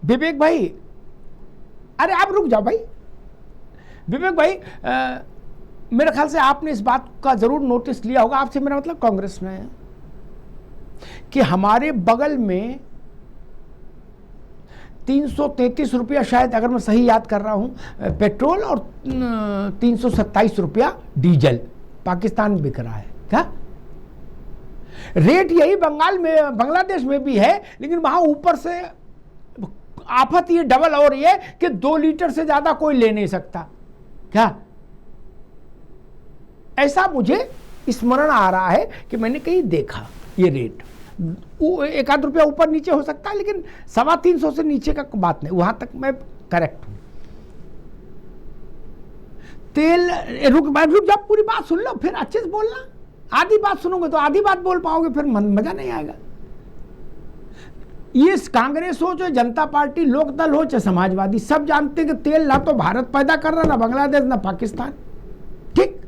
विवेक भाई, अरे आप रुक जाओ भाई। विवेक भाई, मेरे ख्याल से आपने इस बात का जरूर नोटिस लिया होगा, आपसे मेरा मतलब कांग्रेस में है, कि हमारे बगल में 333 रुपया, शायद अगर मैं सही याद कर रहा हूं, पेट्रोल और 327 रुपया डीजल पाकिस्तान में बिक रहा है। क्या रेट यही बंगाल में, बांग्लादेश में भी है, लेकिन वहां ऊपर से आफत ये डबल हो रही है कि 2 लीटर से ज्यादा कोई ले नहीं सकता। क्या ऐसा मुझे स्मरण आ रहा है कि मैंने कहीं देखा ये रेट, 1 आध रुपया ऊपर नीचे हो सकता है, लेकिन 350 से नीचे का बात नहीं, वहां तक मैं करेक्ट हूं। तेल, रुक जा, पूरी बात सुन लो फिर अच्छे से बोलना। आधी बात सुनोगे तो आधी बात बोल पाओगे, फिर मजा नहीं आएगा। ये कांग्रेस हो चाहे जनता पार्टी, लोकदल हो चाहे समाजवादी, सब जानते हैं कि तेल ना तो भारत पैदा कर रहा, ना बांग्लादेश, ना पाकिस्तान। ठीक,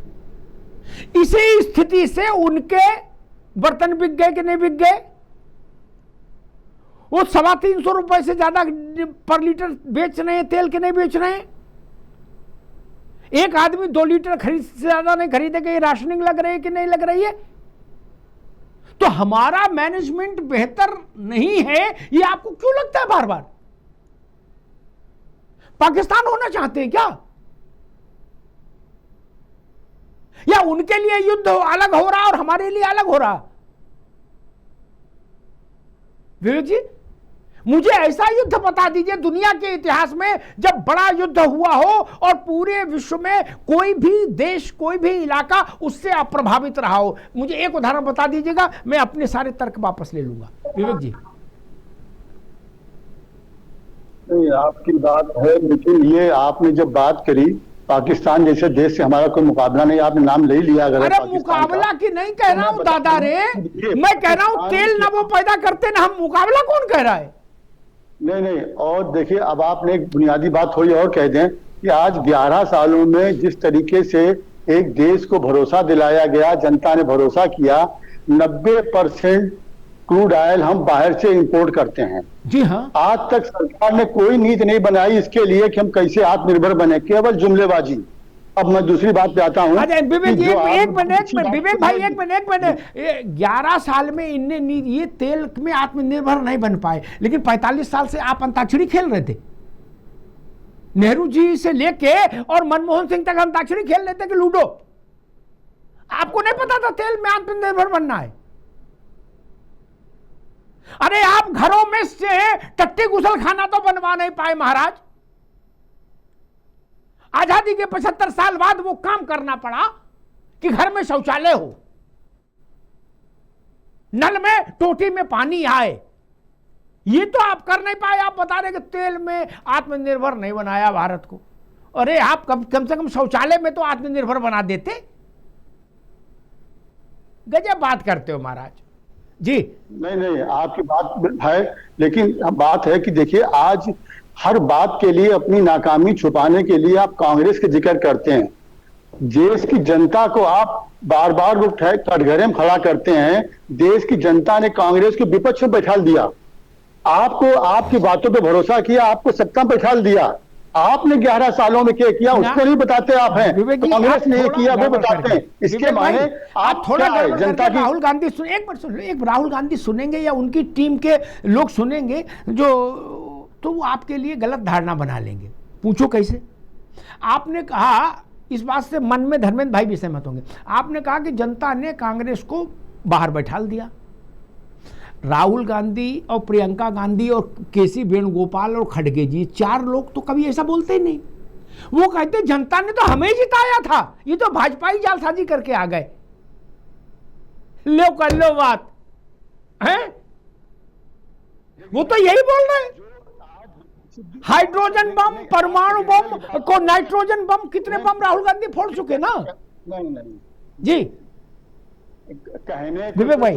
इसी स्थिति से उनके बर्तन बिक गए कि नहीं बिक गए? वो 350 रुपए से ज्यादा पर लीटर बेच रहे हैं तेल के नहीं बेच रहे हैं? एक आदमी 2 लीटर खरीद से ज्यादा नहीं खरीदेगा, ये राशनिंग लग रही है कि नहीं लग रही है? तो हमारा मैनेजमेंट बेहतर नहीं है, ये आपको क्यों लगता है बार बार? पाकिस्तान होना चाहते हैं क्या? या उनके लिए युद्ध अलग हो रहा और हमारे लिए अलग हो रहा? विवेक जी, मुझे ऐसा युद्ध बता दीजिए दुनिया के इतिहास में जब बड़ा युद्ध हुआ हो और पूरे विश्व में कोई भी देश, कोई भी इलाका उससे अप्रभावित रहा हो। मुझे एक उदाहरण बता दीजिएगा, मैं अपने सारे तर्क वापस ले लूंगा। विवेक जी। नहीं, आपकी बात है, लेकिन ये आपने जब बात करी पाकिस्तान जैसे देश से हमारा कोई मुकाबला नहीं, आपने नाम ले लिया। अगर अरे मुकाबला की नहीं कह रहा हूं दादा रे, मैं कह रहा हूं तेल ना वो पैदा करते ना हम, मुकाबला कौन कह रहा है? नहीं, और देखिए, अब आपने एक बुनियादी बात थोड़ी और कह दें कि आज 11 सालों में जिस तरीके से एक देश को भरोसा दिलाया गया, जनता ने भरोसा किया, 90% क्रूड ऑयल हम बाहर से इंपोर्ट करते हैं। जी हाँ। आज तक सरकार ने कोई नीति नहीं बनाई इसके लिए कि हम कैसे आत्मनिर्भर बने, केवल जुमलेबाजी। अब मैं दूसरी बात पे आता हूं। विवेक जी, एक मिनट, विवेक भाई एक मिनट, 11 साल में इनने ये तेल में आत्मनिर्भर नहीं बन पाए, लेकिन 45 साल से आप अंताक्षरी खेल रहे थे। नेहरू जी से लेके और मनमोहन सिंह तक अंताक्षरी खेल रहे थे कि लूडो। आपको नहीं पता था तेल में आत्मनिर्भर बनना है? अरे आप घरों में से टट्टी गुसल खाना तो बनवा नहीं पाए महाराज। आजादी के 75 साल बाद वो काम करना पड़ा कि घर में शौचालय हो, नल में टोटी में पानी आए। ये तो आप कर नहीं पाए। आप बता रहे कि तेल में आत्मनिर्भर नहीं बनाया भारत को। अरे आप कम से कम शौचालय में तो आत्मनिर्भर बना देते। गजब बात करते हो महाराज जी। नहीं, आपकी बात है, लेकिन बात है कि देखिए, आज हर बात के लिए अपनी नाकामी छुपाने के लिए आप कांग्रेस के जिक्र करते हैं। देश की जनता को आप बार बार कटघरे में खड़ा करते हैं। देश की जनता ने कांग्रेस को विपक्ष में बैठा दिया, आपको आपकी बातों पे भरोसा किया, आपको सत्ता में बैठा दिया। आपने 11 सालों में क्या किया उसको नहीं बताते आप हैं, कांग्रेस ने किया वो बताते हैं। इसके माने आप थोड़ा जनता की, राहुल गांधी सुन, एक मिनट सुन लो, एक राहुल गांधी सुनेंगे या उनकी टीम के लोग सुनेंगे जो, तो वो आपके लिए गलत धारणा बना लेंगे। पूछो कैसे? आपने कहा, इस बात से मन में धर्मेंद्र भाई भी सहमत होंगे, आपने कहा कि जनता ने कांग्रेस को बाहर बैठा दिया। राहुल गांधी और प्रियंका गांधी और केसी वेणुगोपाल और खड़गे जी, 4 लोग तो कभी ऐसा बोलते ही नहीं। वो कहते जनता ने तो हमें जिताया था, ये तो भाजपा ही जालसाजी करके आ गए। लो कर लो बात है, वो तो यही बोल रहे हैं। हाइड्रोजन बम, परमाणु बम को नाइट्रोजन बम, कितने बम राहुल गांधी फोड़ चुके ना। नहीं जी कहने विवेक भाई,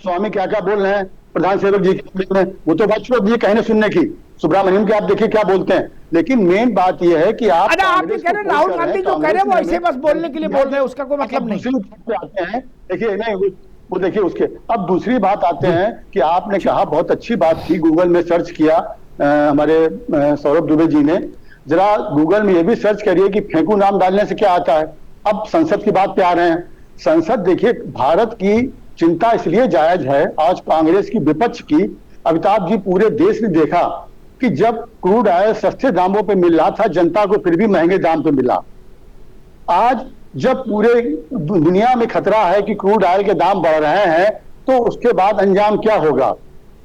स्वामी क्या क्या बोल रहे हैं प्रधान सेवक जी के, वो तो बात छोड़ कहने सुनने की। सुब्रमण्यम के आप देखिए क्या बोलते हैं, लेकिन मेन बात यह है कि आप ये कह रहे हैं राहुल गांधी जो कह रहे हैं वो ऐसे बस बोलने के लिए बोल रहे हैं, उसका कोई मतलब नहीं। आते हैं, देखिए नहीं वो देखिए उसके। अब दूसरी बात आते हैं कि आपने कहा बहुत अच्छी बात की, गूगल में सर्च किया हमारे सौरभ दुबे जी ने, जरा गूगल में ये भी सर्च करिए कि फेंकू नाम डालने से क्या आता है। अब संसद की बात पे आ रहे हैं। संसद देखिए, भारत की चिंता इसलिए जायज है, आज कांग्रेस की विपक्ष की, अमिताभ जी, पूरे देश ने देखा कि जब क्रूड ऑयल सस्ते दामों पे मिल रहा था, जनता को फिर भी महंगे दाम पे मिला। आज जब पूरे दुनिया में खतरा है कि क्रूड ऑयल के दाम बढ़ रहे हैं, तो उसके बाद अंजाम क्या होगा।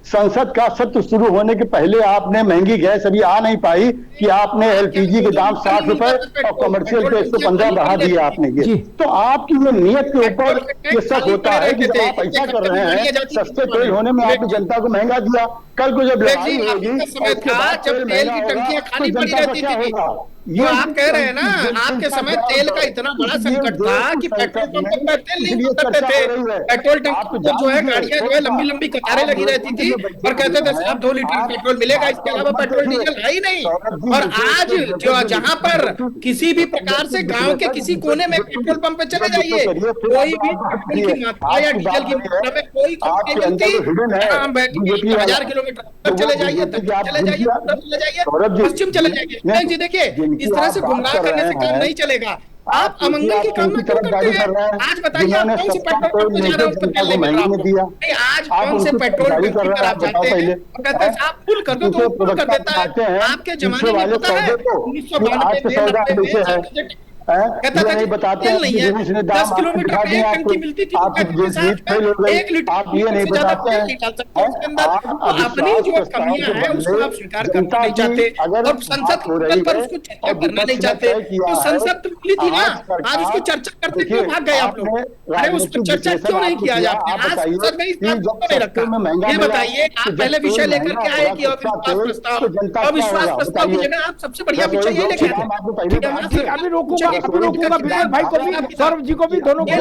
संसद का सत्र शुरू होने के पहले आपने महंगी गैस अभी आ नहीं पाई कि आपने एलपीजी के दाम 60 रुपए और कमर्शियल पे 115 बढ़ा दिए आपने। ये तो आपकी ये नियत के ऊपर ये शक होता है कि जब आप ऐसा कर रहे हैं, सस्ते तेल होने में आपने जनता को महंगा दिया, कल को जब लड़ाई होगी जब तेल की टंकियां खाली पड़ी रहती थी, ये आप कह रहे हैं ना, आपके समय तेल का इतना बड़ा संकट था कि पेट्रोल पंप पर तेल नहीं मिल सकते थे। पेट्रोल टंक पर जो है गाड़ियां जो है लंबी लंबी कतारें लगी रहती थी और कहते थे साहब 2 लीटर पेट्रोल मिलेगा, इसके अलावा पेट्रोल डीजल है ही नहीं। और आज जो जहां पर किसी भी प्रकार से गांव के किसी कोने में पेट्रोल पंप पे चले जाइए, कोई भी पेट्रोल की मात्रा या डीजल की मात्रा में कोई कमी नहीं मिलती। हम 1000 किलोमीटर उत्तर चले जाइए, दक्षिण चले जाइए, उत्तर चले जाइए, पश्चिम चले जाइए। जी देखिए, इस तरह से गुमराह करने से काम नहीं चलेगा। आप अमंगल की कामना क्यों करते हैं? आज बताइए, आप कौन से पेट्रोल पंप पे जा रहे हो, उसका तेल नहीं मिल रहा आपको? आज कौन से पेट्रोल टंकी पर आप जाते हैं और कहते हैं साहब फुल कर दो, तो वो फुल कर देता है। आपके जमाने में पता है 1992 में कहता था कि तेल नहीं है, 10 किलोमीटर पे एक टंकी मिलती थी, 1 लीटर ये नहीं बताते हैं। उसके अंदर अपनी जो कमियां हैं उसको आप स्वीकार करना नहीं चाहते और संसद के पर उसको चर्चा करना नहीं चाहते। तो संसद तो मिली थी ना, आज उसकी चर्चा करते क्यों भाग गए आप लोग? अरे उस पर चर्चा क्यों नहीं किया जाता? आज संसद में इस बात को नहीं रखा। ये बताइए, आप पहले विषय लेकर के आए कि अविश्वास प्रस्ताव, अविश्वास प्रस्ताव की जगह आप सबसे बढ़िया विषय यही लेके आए। अभी रोकूंगा विवेक भाई को भी, सौरभ जी को भी, दोनों को।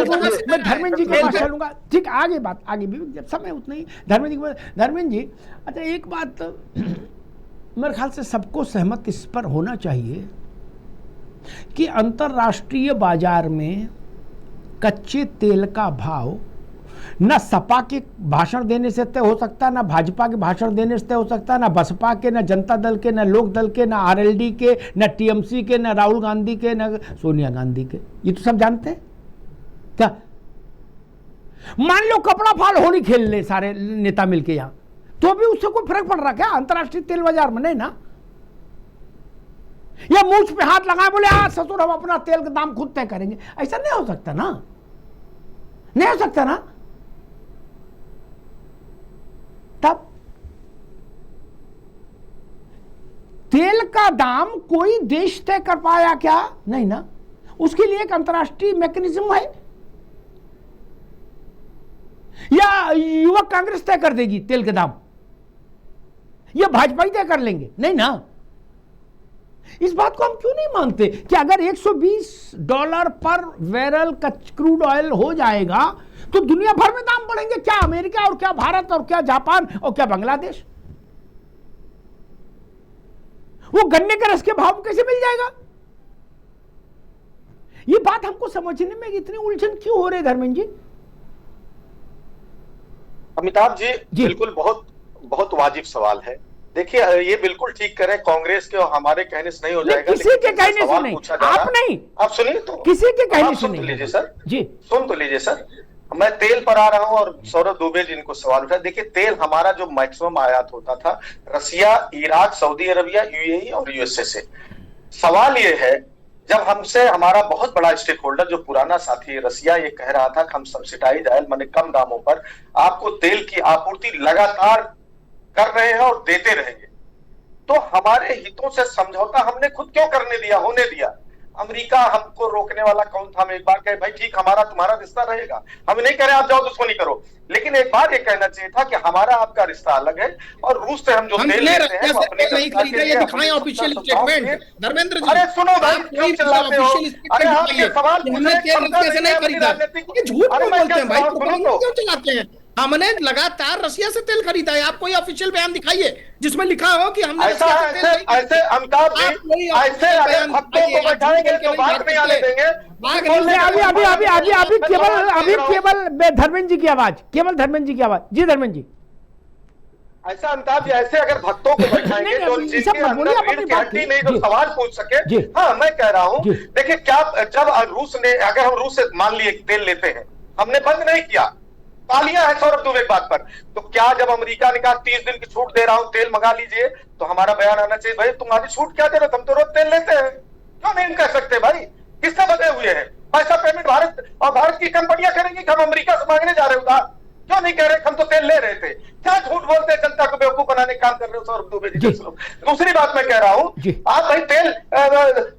मैं धर्मेंद्र जी के पास चलूंगा। ठीक, आगे बात आगे भी जब समय उतना ही धर्मेंद्र जी। धर्मेंद्र जी, अच्छा एक बात मेरे ख्याल से सबको सहमत इस पर होना चाहिए कि अंतर्राष्ट्रीय बाजार में कच्चे तेल का भाव न सपा के भाषण देने से तय हो सकता, न भाजपा के भाषण देने से तय हो सकता, न बसपा के, न जनता दल के, न लोक दल के, न आरएलडी के, न टीएमसी के, न राहुल गांधी के, न सोनिया गांधी के। ये तो सब जानते हैं। क्या मान लो कपड़ा फाड़ होली खेल ले सारे नेता मिलके यहां, तो भी उससे कोई फर्क पड़ रहा क्या अंतर्राष्ट्रीय तेल बाजार में? नहीं ना। या मूछ पे हाथ लगाए बोले हाँ ससुर हम अपना तेल का दाम खुद तय करेंगे, ऐसा नहीं हो सकता ना, नहीं हो सकता ना। तब तेल का दाम कोई देश तय कर पाया क्या? नहीं ना। उसके लिए एक अंतर्राष्ट्रीय मैकेनिज्म है, या युवक कांग्रेस तय कर देगी तेल के दाम, या भाजपा ही तय कर लेंगे? नहीं ना। इस बात को हम क्यों नहीं मानते कि अगर $120 पर बैरल का क्रूड ऑयल हो जाएगा तो दुनिया भर में दाम बढ़ेंगे? क्या अमेरिका और क्या भारत और क्या जापान और क्या बांग्लादेश? वो गन्ने के रस के भाव कैसे मिल जाएगा? ये बात हमको समझने में इतनी उलझन क्यों हो रही है धर्मेंद्र जी? अमिताभ जी बिल्कुल बहुत बहुत वाजिब सवाल है। देखिए, ये बिल्कुल ठीक करें, कांग्रेस के और हमारे कहने से नहीं हो जाएगा। किसी के कहने से नहीं, आप नहीं, आप सुनिए तो, किसी के कहने से नहीं। सुन तो लीजिए सर जी, सुन तो लीजिए सर। मैं तेल पर आ रहा हूं और सौरभ दुबे जी इनको सवाल उठाया। देखिए, तेल हमारा जो मैक्सिमम आयात होता था रसिया, इराक, सऊदी अरबिया, यूएई और यूएसए से। सवाल ये है, जब हमसे हमारा बहुत बड़ा स्टेक होल्डर जो पुराना साथी रसिया ये कह रहा था कि हम सब्सिडाइज ऑयल माने कम दामों पर आपको तेल की आपूर्ति लगातार कर रहे हैं और देते रहेंगे, तो हमारे हितों से समझौता हमने खुद क्यों करने दिया, होने दिया? अमेरिका हमको रोकने वाला कौन था? हम एक बार कहे भाई ठीक, हमारा तुम्हारा रिश्ता रहेगा, हम नहीं कह रहे आप जाओ दुश्मनी करो, लेकिन एक बार ये कहना चाहिए था कि हमारा आपका रिश्ता अलग है और रूस से हम जो तेल लेते हैं वो अपने नहीं खरीदा। ये दिखाएं ऑफिशियल स्टेटमेंट धर्मेंद्र जी। अरे सुनो भाई, क्यों चिल्लाते हो? अरे आपके सवाल हमने तेल कैसे नहीं खरीदा? ये झूठ क्यों बोलते हैं भाई? क्यों चिल्लाते हैं? हमने लगातार रसिया से तेल खरीदा है। आप कोई ऑफिशियल बयान दिखाइए जिसमें लिखा हो कि हमने ऐसे अमिताभ जी ऐसे अगर भक्तों को बैठाएंगे तो बात नहीं आने देंगे। अभी केवल धर्मेंद्र जी की आवाज, केवल धर्मेंद्र जी की आवाज। जी धर्मेंद्र जी। ऐसा अमिताभ जी, ऐसे अगर भक्तों को बैठाएंगे जो जिनके अंदर रीढ़ की हड्डी नहीं जो सवाल पूछ सके। हाँ मैं कह रहा हूँ, देखिए क्या जब रूस ने, अगर हम रूस से मान लिए तेल लेते हैं, हमने बंद नहीं किया, तालियां है सौरभ दुबे की बात पर, तो क्या जब अमेरिका ने कहा 30 दिन की छूट दे रहा हूं, तेल मंगा लीजिए, तो हमारा बयान आना चाहिए भाई तुम्हारी छूट क्या दे रहे, हम तो रोज तेल लेते हैं, क्यों नहीं कह सकते भाई, किससे बंधे हुए हैं? पैसा पेमेंट भारत और भारत की कंपनियां करेंगी कि हम अमेरिका से मांगने जा रहे उधार, क्यों नहीं कह रहे हम तो तेल ले रहे थे? क्या झूठ बोलते हैं, जनता को बेवकूफ बनाने का काम कर रहे हो सौरभ दुबे जी। दूसरी बात मैं कह रहा हूं, आप भाई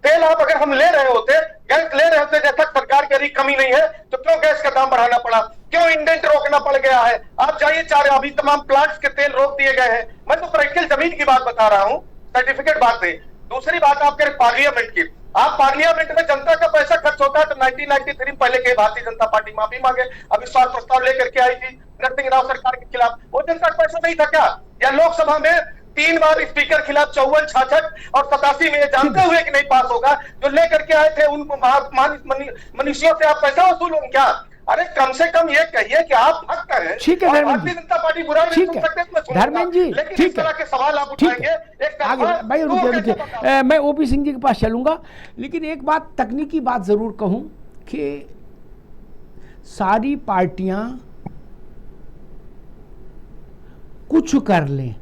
तेल आप अगर हम ले रहे होते, गैस ले रहे होते, जब तक सरकार की कमी नहीं है तो क्यों गैस का दाम बढ़ाना पड़ा, क्यों इंडेंट रोकना पड़ गया है? आप जाइए अभी तमाम प्लांट्स के तेल रोक दिए गए हैं। मैं तो प्रैक्टिकल जमीन की बात बता रहा हूं, सर्टिफिकेट बात है। दूसरी बात आप कह रहे पार्लियामेंट की, आप पार्लियामेंट में जनता का पैसा खर्च होता है तो 1993 में पहले के भारतीय जनता पार्टी माफी मांगे, अविश्वास प्रस्ताव लेकर के आई थी नरसिंह राव सरकार के खिलाफ, वो जनता का पैसा नहीं था क्या? या लोकसभा में 3 बार स्पीकर खिलाफ 54, 66 और 87 में जानते हुए कि नहीं पास होगा, जो लेकर के आए थे उन मनुष्यों से आप पैसा वसूल होंगे क्या? अरे कम से कम ये कहिए कि आप भक्त हैं, ठीक है भारतीय जनता पार्टी बुरा नहीं सुन सकते, धर्मेंद्र जी, लेकिन इस तरह के सवाल आप उठाएंगे भाई रुकिए, मैं ओपी सिंह जी के पास चलूंगा, लेकिन एक बात तकनीकी बात जरूर कहूं कि सारी पार्टियां कुछ कर लें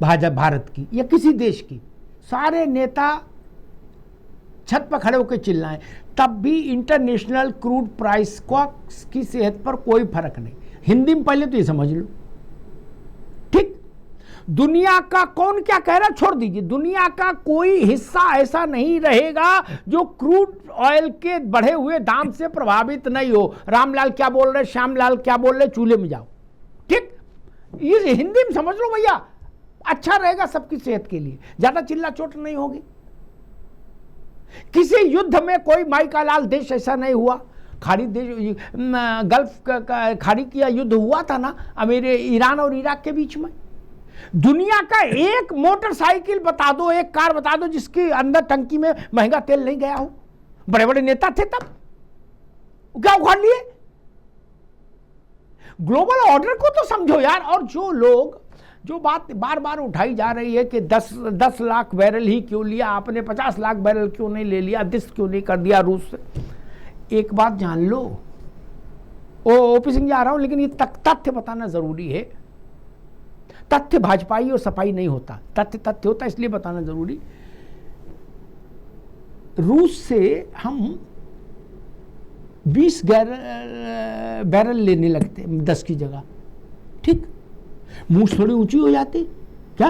भाजपा भारत की या किसी देश की, सारे नेता छत पर खड़े होकर चिल्लाएं, तब भी इंटरनेशनल क्रूड प्राइस की सेहत पर कोई फर्क नहीं। हिंदी में पहले तो ये समझ लो, ठीक? दुनिया का कौन क्या कह रहा छोड़ दीजिए, दुनिया का कोई हिस्सा ऐसा नहीं रहेगा जो क्रूड ऑयल के बढ़े हुए दाम से प्रभावित नहीं हो। रामलाल क्या बोल रहे, श्यामलाल क्या बोल रहे, चूल्हे में जाओ, ठीक? ये हिंदी में समझ लो भैया, अच्छा रहेगा सबकी सेहत के लिए, ज्यादा चिल्ला चोट नहीं होगी। किसी युद्ध में कोई माई का लाल देश ऐसा नहीं हुआ, खाड़ी देश, गल्फ का खाड़ी का युद्ध हुआ था ना ईरान और इराक के बीच में। दुनिया का एक मोटरसाइकिल बता दो, एक कार बता दो जिसके अंदर टंकी में महंगा तेल नहीं गया हो। बड़े बड़े नेता थे तब, क्या उखाड़ लिए? ग्लोबल ऑर्डर को तो समझो यार। और जो लोग जो बात बार बार उठाई जा रही है कि 10 लाख बैरल ही क्यों लिया आपने, 50 लाख बैरल क्यों नहीं ले लिया, दिस क्यों नहीं कर दिया रूस से, एक बात जान लो, ओपी सिंह जी आ रहा हूं, लेकिन ये तथ्य बताना जरूरी है। तथ्य भाजपाई और सपाई नहीं होता, तथ्य होता, इसलिए बताना जरूरी। रूस से हम 20 बैरल लेने लगते 10 की जगह, ठीक? मूछ थोड़ी ऊंची हो जाती क्या?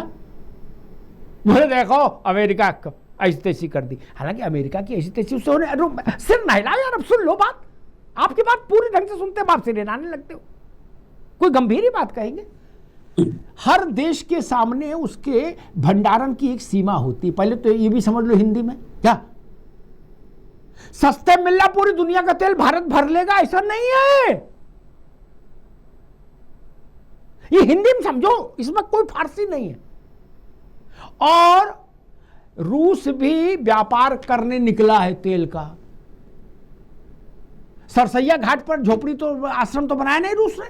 बोले देखो अमेरिका ऐसी तैसी कर दी, हालांकि अमेरिका की ऐसी तैसी उससे होने, सिर नहीं हिलाओ यार, अब सुन लो बात, आपकी बात पूरी ढंग से सुनते बाप सिर हिलाने लगते हो, कोई गंभीर ही बात कहेंगे। हर देश के सामने उसके भंडारण की एक सीमा होती है, पहले तो ये भी समझ लो हिंदी में, क्या सस्ते मिलना पूरी दुनिया का तेल भारत भर लेगा ऐसा नहीं है, ये हिंदी में समझो, इसमें कोई फारसी नहीं है। और रूस भी व्यापार करने निकला है तेल का। सरसैया घाट पर झोपड़ी तो आश्रम तो बनाया नहीं रूस ने,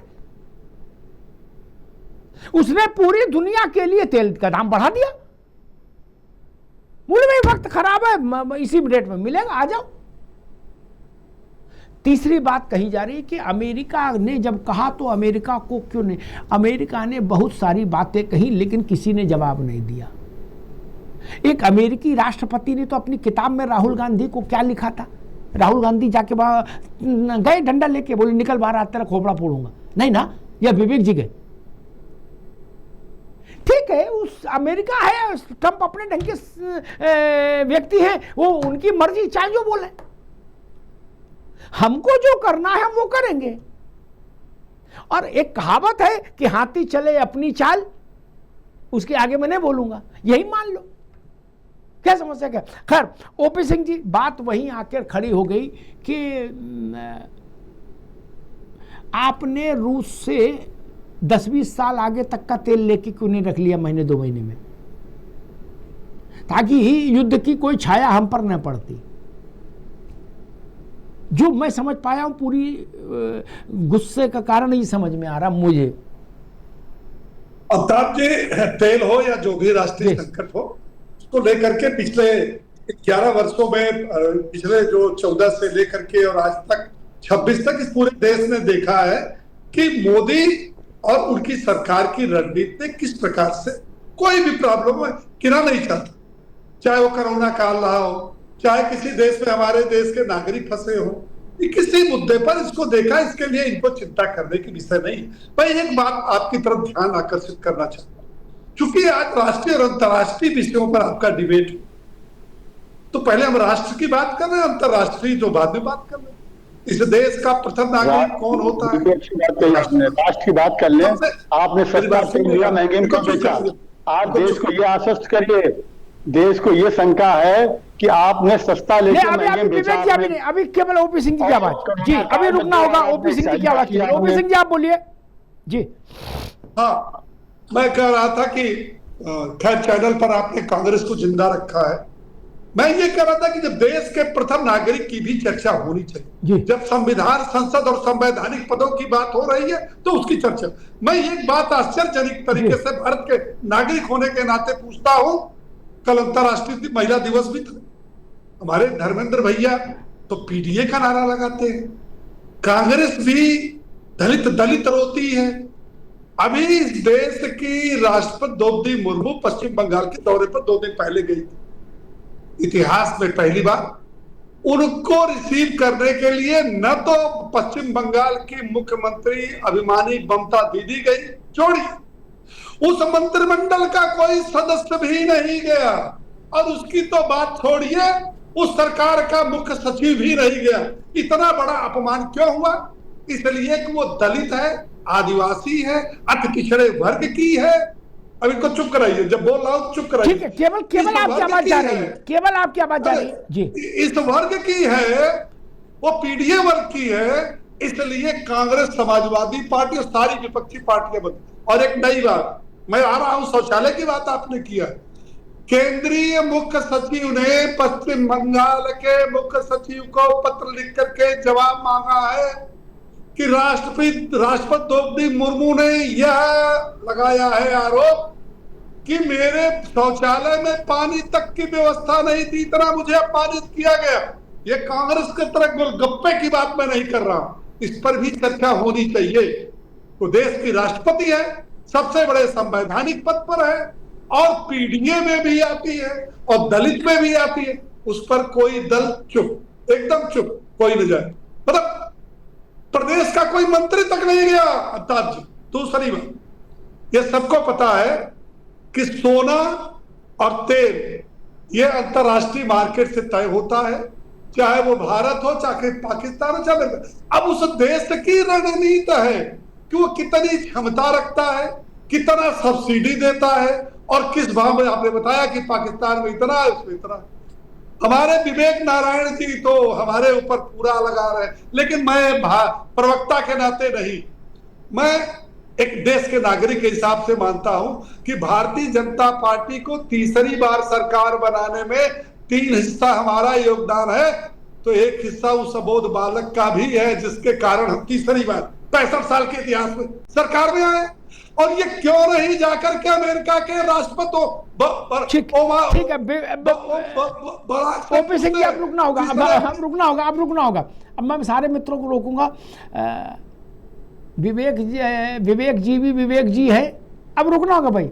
उसने पूरी दुनिया के लिए तेल का दाम बढ़ा दिया। बोले भाई वक्त खराब है, इसी रेट में मिलेगा, आ जाओ। तीसरी बात कही जा रही है कि अमेरिका ने जब कहा तो अमेरिका को क्यों नहीं, अमेरिका ने बहुत सारी बातें कही लेकिन किसी ने जवाब नहीं दिया। एक अमेरिकी राष्ट्रपति ने तो अपनी किताब में राहुल गांधी को क्या लिखा था, राहुल गांधी जाके गए डंडा लेके, बोले निकल बाहर, आज तेरा खोपड़ा फोड़ूंगा, नहीं ना, यह विवेक जी गए, ठीक है, उस अमेरिका है, ट्रंप अपने ढंग के व्यक्ति हैं, वो उनकी मर्जी, चाहे जो बोले, हमको जो करना है हम वो करेंगे। और एक कहावत है कि हाथी चले अपनी चाल, उसके आगे मैं नहीं बोलूंगा, यही मान लो, क्या समस्या क्या। खैर ओपी सिंह जी, बात वहीं आकर खड़ी हो गई कि आपने रूस से 10-20 साल आगे तक का तेल लेके क्यों नहीं रख लिया महीने 2 महीने में, ताकि युद्ध की कोई छाया हम पर न पड़ती। जो मैं समझ पाया हूं, पूरी गुस्से का कारण ही समझ में आ रहा मुझे अमिताभ जी, तेल हो या जो भी राष्ट्रीय संकट हो, उसको लेकर के पिछले 11 वर्षों में, पिछले जो 14 से लेकर के और आज तक 26 तक इस पूरे देश ने देखा है कि मोदी और उनकी सरकार की रणनीति ने किस प्रकार से कोई भी प्रॉब्लम गिरा नहीं चाहता, चाहे वो कोरोना काल रहा हो, चाहे किसी देश में हमारे देश के नागरिक फंसे हो, किसी मुद्दे पर इसको देखा, इसके लिए इनको चिंता करने की विषय नहीं। मैं एक बात आपकी तरफ ध्यान आकर्षित करना चाहता हूं, क्योंकि आज राष्ट्रीय और अंतर्राष्ट्रीय विषयों पर आपका डिबेट, तो पहले हम राष्ट्र की बात कर रहे हैं, अंतर्राष्ट्रीय तो बाद में बात कर रहे हैं। इस देश का प्रथम नागरिक कौन होता है? राष्ट्र की बात कर लें। आपने सस्ता तेल लिया, महंगे में क्यों बेचा? आप देश को ये आश्वस्त करिए, देश को ये शंका है कि आपने सस्ता लेके महंगे में बेचा। अभी केवल ओपी सिंह जी की आवाज जी, अभी रुकना होगा। ओपी सिंह जी की आवाज, ओपी सिंह जी आप बोलिए जी। हाँ, मैं कह रहा था कि खैर चैनल पर आपने कांग्रेस को जिंदा रखा है। मैं ये कह रहा था कि जब देश के प्रथम नागरिक की भी चर्चा होनी चाहिए, जब संविधान, संसद और संवैधानिक पदों की बात हो रही है तो उसकी चर्चा। मैं एक बात आश्चर्यजनक तरीके से भारत के नागरिक होने के नाते पूछता हूं, कल अंतर्राष्ट्रीय महिला दिवस भी था, हमारे धर्मेंद्र भैया तो पीडीए का नारा लगाते हैं, कांग्रेस भी दलित दलित रोती है। अभी इस देश की राष्ट्रपति द्रौपदी मुर्मू पश्चिम बंगाल के दौरे पर 2 दिन पहले गई थी, इतिहास में पहली बार। उनको रिसीव करने के लिए न तो पश्चिम बंगाल की मुख्यमंत्री अभिमानी ममता दीदी गई, छोड़िए उस मंत्रिमंडल का कोई सदस्य भी नहीं गया, और उसकी तो बात छोड़िए, उस सरकार का मुख्य सचिव भी नहीं गया। इतना बड़ा अपमान क्यों हुआ? इसलिए कि वो दलित है, आदिवासी है, अति पिछड़े वर्ग की है। अब इनको चुप कराइए, जब बोल रहा हूं चुप कराइए। ठीक है, केवल आपकी आवाज जा रही है, केवल आपकी आवाज जा रही है जी। इस वर्ग की है, वो पीडीए वर्ग की है, इसलिए कांग्रेस, समाजवादी पार्टी और सारी विपक्षी पार्टियां बनी। और एक नई बात, मैं आ रहा हूं, शौचालय की बात आपने किया, केंद्रीय मुख्य सचिव ने पश्चिम बंगाल के मुख्य सचिव को पत्र लिख करके जवाब मांगा है कि राष्ट्रपति द्रौपदी मुर्मू ने यह लगाया है आरोप कि मेरे शौचालय में पानी तक की व्यवस्था नहीं थी, इतना मुझे अपमानित किया गया। ये कांग्रेस के तरह गोलगप्पे की बात मैं नहीं कर रहा हूं, इस पर भी चर्चा होनी चाहिए। तो देश की राष्ट्रपति है, सबसे बड़े संवैधानिक पद पर है, और पीडीए में भी आती है और दलित में भी आती है, उस पर कोई दल चुप, एकदम चुप, कोई न जाए, मतलब प्रदेश का कोई मंत्री तक नहीं गया अमिताभ जी। दूसरी बात, ये सबको पता है कि सोना और तेल ये अंतरराष्ट्रीय मार्केट से तय होता है, चाहे वो भारत हो, चाहे पाकिस्तान हो, चाहे। अब उस देश की रणनीति है कि वो कितनी क्षमता रखता है, कितना सब्सिडी देता है, और किस भाव में। आपने बताया कि पाकिस्तान में इतना है, उसमें इतना है। हमारे विवेक नारायण जी तो हमारे ऊपर पूरा लगा रहे हैं, लेकिन मैं प्रवक्ता के नाते नहीं, मैं एक देश के नागरिक के हिसाब से मानता हूं कि भारतीय जनता पार्टी को तीसरी बार सरकार बनाने में 3 हिस्सा हमारा योगदान है, तो एक हिस्सा उस अबोध बालक का भी है जिसके कारण हम तीसरी बार 65 साल के इतिहास में सरकार में आए। और ये क्यों नहीं जाकर के अमेरिका के राष्ट्रपति ठीक है, ओपी सिंह जी आप रुकना होगा, हम रुकना होगा, अब रुकना होगा। अब मैं सारे मित्रों को रोकूंगा। विवेक जी भी विवेक जी है, अब रुकना होगा भाई।